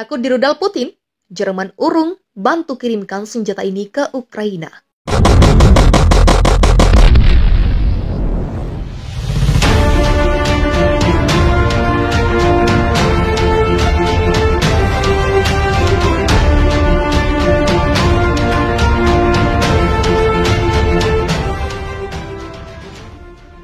Takut dirudal Putin, Jerman urung bantu kirimkan senjata ini ke Ukraina.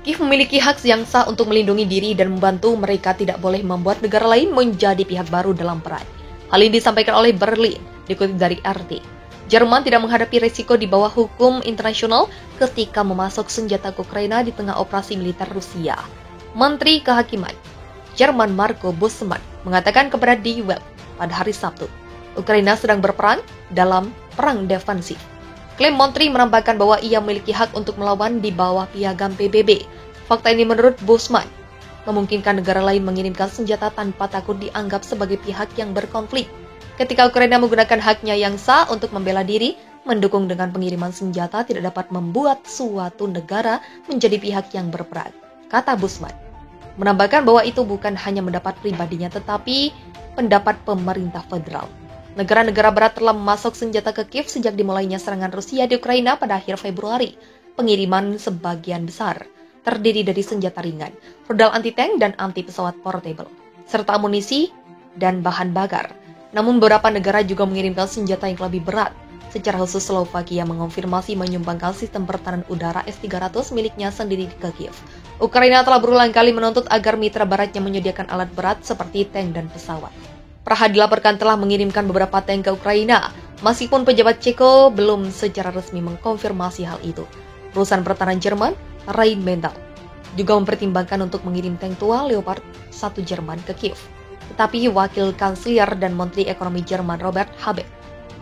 Kiev memiliki hak yang sah untuk melindungi diri dan membantu. Mereka tidak boleh membuat negara lain menjadi pihak baru dalam perang. Hal ini disampaikan oleh Berlin, dikutip dari RT. Jerman tidak menghadapi risiko di bawah hukum internasional ketika memasok senjata ke Ukraina di tengah operasi militer Rusia. Menteri Kehakiman Jerman Marco Buschmann mengatakan kepada Die Welt pada hari Sabtu, Ukraina sedang berperang dalam perang defensif. Klaim Menteri menambahkan bahwa ia memiliki hak untuk melawan di bawah piagam PBB. Fakta ini menurut Buschmann memungkinkan negara lain mengirimkan senjata tanpa takut dianggap sebagai pihak yang berkonflik. Ketika Ukraina menggunakan haknya yang sah untuk membela diri, mendukung dengan pengiriman senjata tidak dapat membuat suatu negara menjadi pihak yang berperang, kata Buschmann. Menambahkan bahwa itu bukan hanya pendapat pribadinya tetapi pendapat pemerintah federal. Negara-negara barat telah memasok senjata ke Kiev sejak dimulainya serangan Rusia di Ukraina pada akhir Februari. Pengiriman sebagian besar terdiri dari senjata ringan, rudal anti-tank dan anti-pesawat portable, serta amunisi dan bahan bakar. Namun beberapa negara juga mengirimkan senjata yang lebih berat. Secara khusus Slovakia mengonfirmasi menyumbangkan sistem pertahanan udara S-300 miliknya sendiri ke Kiev. Ukraina telah berulang kali menuntut agar mitra baratnya menyediakan alat berat seperti tank dan pesawat. Praha dilaporkan telah mengirimkan beberapa tank ke Ukraina, meskipun pejabat Ceko belum secara resmi mengkonfirmasi hal itu. Perusahaan pertahanan Jerman, Rheinmetall, juga mempertimbangkan untuk mengirim tank tua Leopard 1 Jerman ke Kiev. Tetapi Wakil Kanselir dan Menteri Ekonomi Jerman Robert Habeck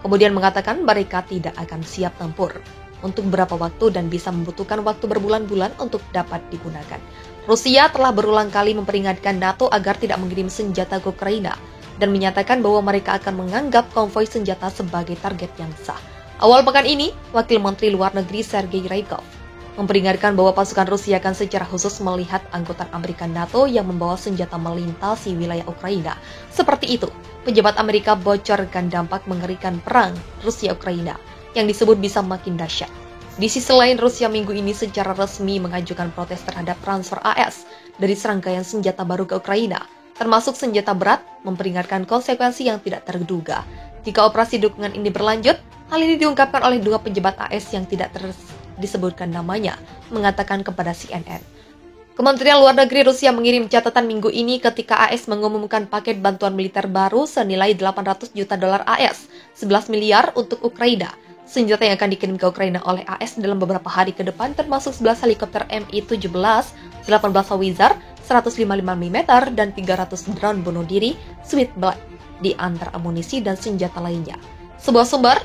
kemudian mengatakan mereka tidak akan siap tempur untuk beberapa waktu dan bisa membutuhkan waktu berbulan-bulan untuk dapat digunakan. Rusia telah berulang kali memperingatkan NATO agar tidak mengirim senjata ke Ukraina dan menyatakan bahwa mereka akan menganggap konvoi senjata sebagai target yang sah. Awal pekan ini, Wakil Menteri Luar Negeri Sergei Ryabkov memperingatkan bahwa pasukan Rusia akan secara khusus melihat anggota Amerika NATO yang membawa senjata melintasi wilayah Ukraina. Seperti itu, pejabat Amerika bocorkan dampak mengerikan perang Rusia-Ukraina yang disebut bisa makin dahsyat. Di sisi lain, Rusia minggu ini secara resmi mengajukan protes terhadap transfer AS dari serangkaian senjata baru ke Ukraina, termasuk senjata berat, memperingatkan konsekuensi yang tidak terduga. Jika operasi dukungan ini berlanjut, hal ini diungkapkan oleh dua pejabat AS yang tidak disebutkan namanya, mengatakan kepada CNN. Kementerian Luar Negeri Rusia mengirim catatan minggu ini ketika AS mengumumkan paket bantuan militer baru senilai 800 juta dolar AS, 11 miliar untuk Ukraina. Senjata yang akan dikirim ke Ukraina oleh AS dalam beberapa hari ke depan termasuk 11 helikopter Mi-17, 18 Howitzer, 155 mm, dan 300 drone bunuh diri Switchblade, di antara amunisi dan senjata lainnya. Sebuah sumber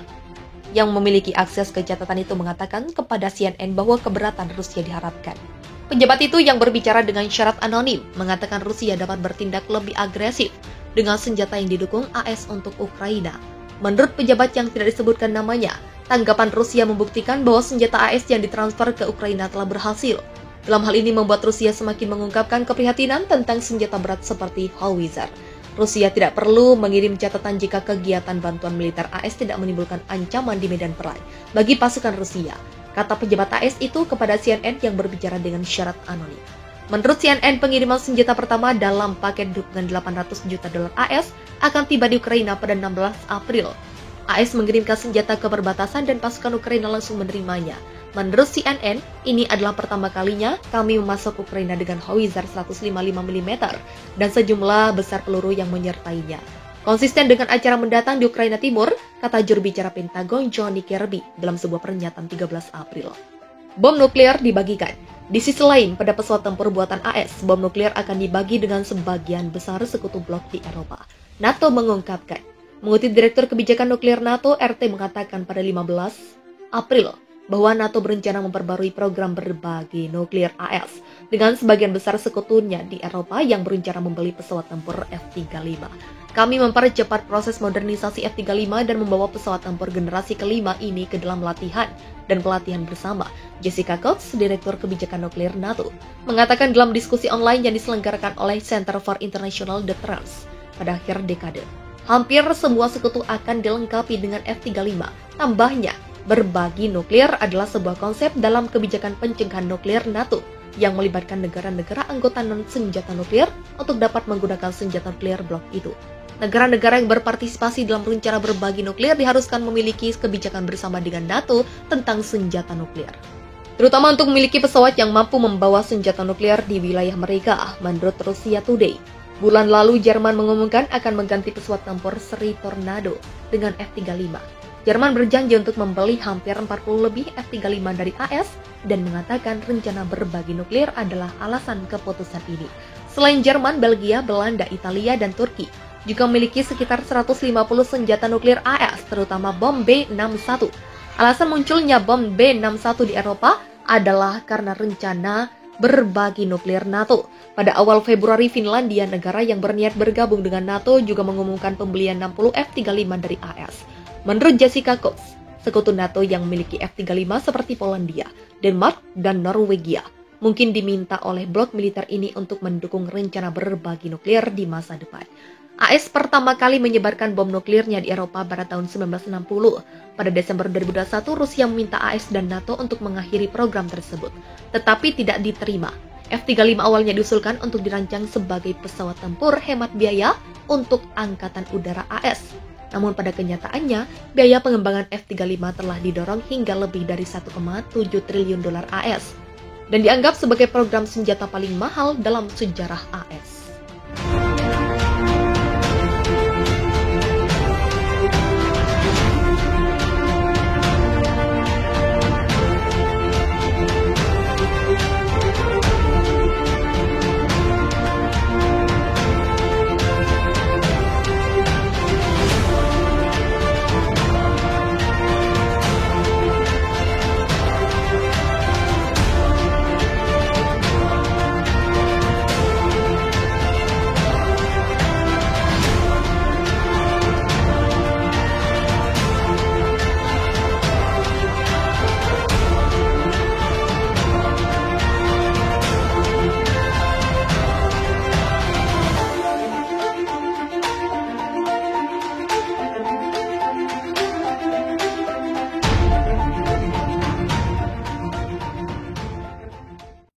yang memiliki akses ke catatan itu mengatakan kepada CNN bahwa keberatan Rusia diharapkan. Pejabat itu yang berbicara dengan syarat anonim mengatakan Rusia dapat bertindak lebih agresif dengan senjata yang didukung AS untuk Ukraina. Menurut pejabat yang tidak disebutkan namanya, tanggapan Rusia membuktikan bahwa senjata AS yang ditransfer ke Ukraina telah berhasil. Dalam hal ini membuat Rusia semakin mengungkapkan keprihatinan tentang senjata berat seperti Howitzer. Rusia tidak perlu mengirim catatan jika kegiatan bantuan militer AS tidak menimbulkan ancaman di medan perang bagi pasukan Rusia, kata pejabat AS itu kepada CNN yang berbicara dengan syarat anonim. Menurut CNN, pengiriman senjata pertama dalam paket dukungan 800 juta dolar AS akan tiba di Ukraina pada 16 April. AS mengirimkan senjata ke perbatasan dan pasukan Ukraina langsung menerimanya. Menurut CNN, ini adalah pertama kalinya kami memasok Ukraina dengan Howitzer 155 mm dan sejumlah besar peluru yang menyertainya. Konsisten dengan acara mendatang di Ukraina Timur, kata juru bicara Pentagon Johnny Kirby dalam sebuah pernyataan 13 April. Bom nuklir dibagikan. Di sisi lain, pada pesawat tempur buatan AS, bom nuklir akan dibagi dengan sebagian besar sekutu blok di Eropa. NATO mengungkapkan. Mengutip Direktur Kebijakan Nuklir NATO, RT mengatakan pada 15 April, bahwa NATO berencana memperbarui program berbagi nuklir AS dengan sebagian besar sekutunya di Eropa yang berencana membeli pesawat tempur F-35. Kami mempercepat proses modernisasi F-35 dan membawa pesawat tempur generasi kelima ini ke dalam latihan dan pelatihan bersama. Jessica Cox, Direktur Kebijakan Nuklir NATO, mengatakan dalam diskusi online yang diselenggarakan oleh Center for International Deterrence pada akhir dekade. hampir semua sekutu akan dilengkapi dengan F-35. Tambahnya, berbagi nuklir adalah sebuah konsep dalam kebijakan pencegahan nuklir NATO yang melibatkan negara-negara anggota non-senjata nuklir untuk dapat menggunakan senjata nuklir blok itu. Negara-negara yang berpartisipasi dalam rencana berbagi nuklir diharuskan memiliki kebijakan bersama dengan NATO tentang senjata nuklir, terutama untuk memiliki pesawat yang mampu membawa senjata nuklir di wilayah mereka, menurut Russia Today. Bulan lalu, Jerman mengumumkan akan mengganti pesawat tempur seri Tornado dengan F-35. Jerman berjanji untuk membeli hampir 40 lebih F-35 dari AS dan mengatakan rencana berbagi nuklir adalah alasan keputusan ini. Selain Jerman, Belgia, Belanda, Italia, dan Turki juga memiliki sekitar 150 senjata nuklir AS, terutama bom B-61. Alasan munculnya bom B-61 di Eropa adalah karena rencana berbagi nuklir NATO. Pada awal Februari, Finlandia, negara yang berniat bergabung dengan NATO, juga mengumumkan pembelian 60 F-35 dari AS. Menurut Jessica Cox, sekutu NATO yang memiliki F-35 seperti Polandia, Denmark, dan Norwegia mungkin diminta oleh blok militer ini untuk mendukung rencana berbagi nuklir di masa depan. AS pertama kali menyebarkan bom nuklirnya di Eropa pada tahun 1960. Pada Desember 2021, Rusia meminta AS dan NATO untuk mengakhiri program tersebut, tetapi tidak diterima. F-35 awalnya diusulkan untuk dirancang sebagai pesawat tempur hemat biaya untuk Angkatan Udara AS. Namun pada kenyataannya, biaya pengembangan F-35 telah didorong hingga lebih dari 1,7 triliun dolar AS dan dianggap sebagai program senjata paling mahal dalam sejarah AS.